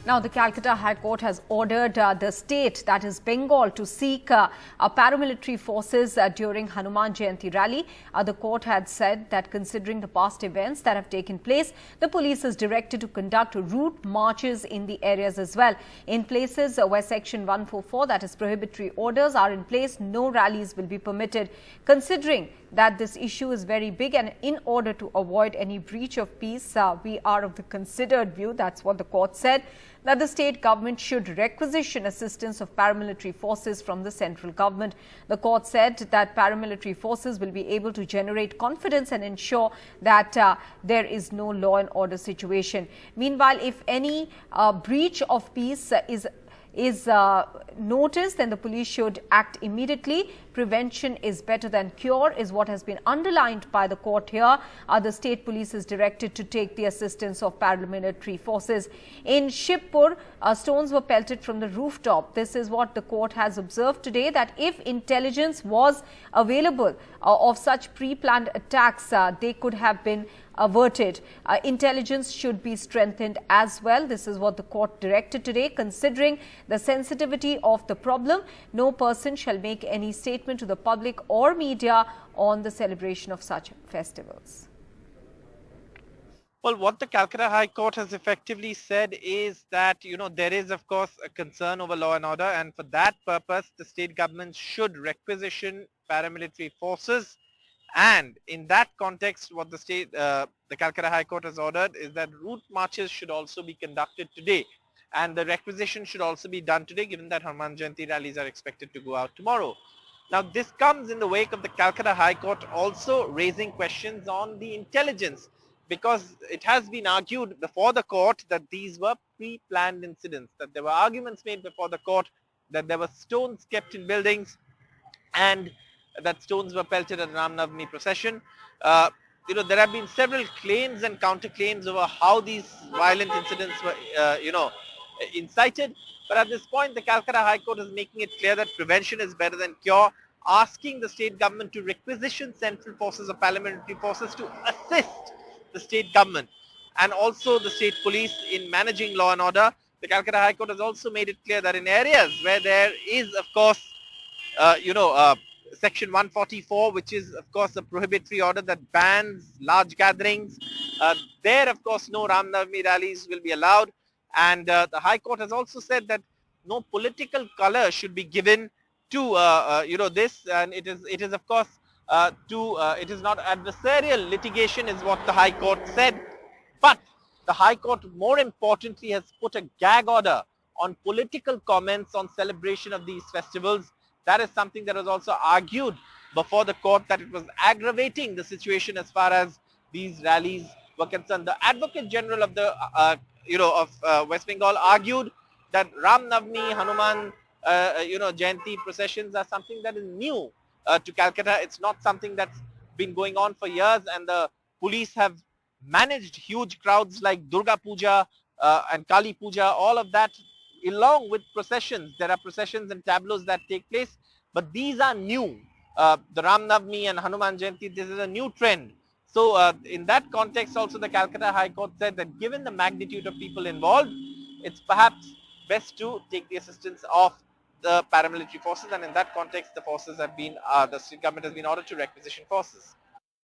Now, the Calcutta High Court has ordered the state, that is Bengal, to seek paramilitary forces during Hanuman Jayanti rally. The court had said that considering the past events that have taken place, the police is directed to conduct route marches in the areas as well. In places where Section 144, that is prohibitory orders, are in place, no rallies will be permitted. Considering that this issue is very big and in order to avoid any breach of peace, we are of the considered view, that's what the court said, that the state government should requisition assistance of paramilitary forces from the central government. The court said that paramilitary forces will be able to generate confidence and ensure that there is no law and order situation. Meanwhile, if any breach of peace is noticed, then the police should act immediately. Prevention is better than cure is what has been underlined by the court here. The state police is directed to take the assistance of paramilitary forces. In Shibpur, stones were pelted from the rooftop. This is what the court has observed today, that if intelligence was available of such pre-planned attacks, they could have been averted. Intelligence should be strengthened as well. This is what the court directed today. Considering the sensitivity of the problem, no person shall make any statement to the public or media on the celebration of such festivals. Well, what the Calcutta High Court has effectively said is that, there is, of course, a concern over law and order, and for that purpose, the state government should requisition paramilitary forces. And in that context, what the Calcutta High Court has ordered is that route marches should also be conducted today. And the requisition should also be done today, given that Hanuman Jayanti rallies are expected to go out tomorrow. Now, this comes in the wake of the Calcutta High Court also raising questions on the intelligence, because it has been argued before the court that these were pre-planned incidents, that there were arguments made before the court, that there were stones kept in buildings and that stones were pelted at Ram Navami procession. There have been several claims and counterclaims over how these violent incidents were, incited. But at this point, the Calcutta High Court is making it clear that prevention is better than cure, asking the state government to requisition central forces or paramilitary forces to assist the state government and also the state police in managing law and order. The Calcutta High Court has also made it clear that in areas where there is, of course, Section 144, which is, of course, a prohibitory order that bans large gatherings, there, of course, no Ram Navami rallies will be allowed. And the High Court has also said that no political color should be given to this, and it is of course it is not adversarial litigation, is what the High Court said. But the High Court, more importantly, has put a gag order on political comments on celebration of these festivals. That is something that was also argued before the court, that it was aggravating the situation as far as these rallies were concerned. The Advocate General of the West Bengal argued that Ram Navami, Hanuman Jayanti processions are something that is new to Calcutta. It's not something that's been going on for years, and the police have managed huge crowds like Durga Puja and Kali Puja, all of that, along with processions. There are processions and tableaus that take place, but these are new. The Ram Navami and Hanuman Jayanti, this is a new trend. So in that context also, the Calcutta High Court said that given the magnitude of people involved, it's perhaps best to take the assistance of the paramilitary forces, and in that context the forces have been, the state government has been ordered to requisition forces.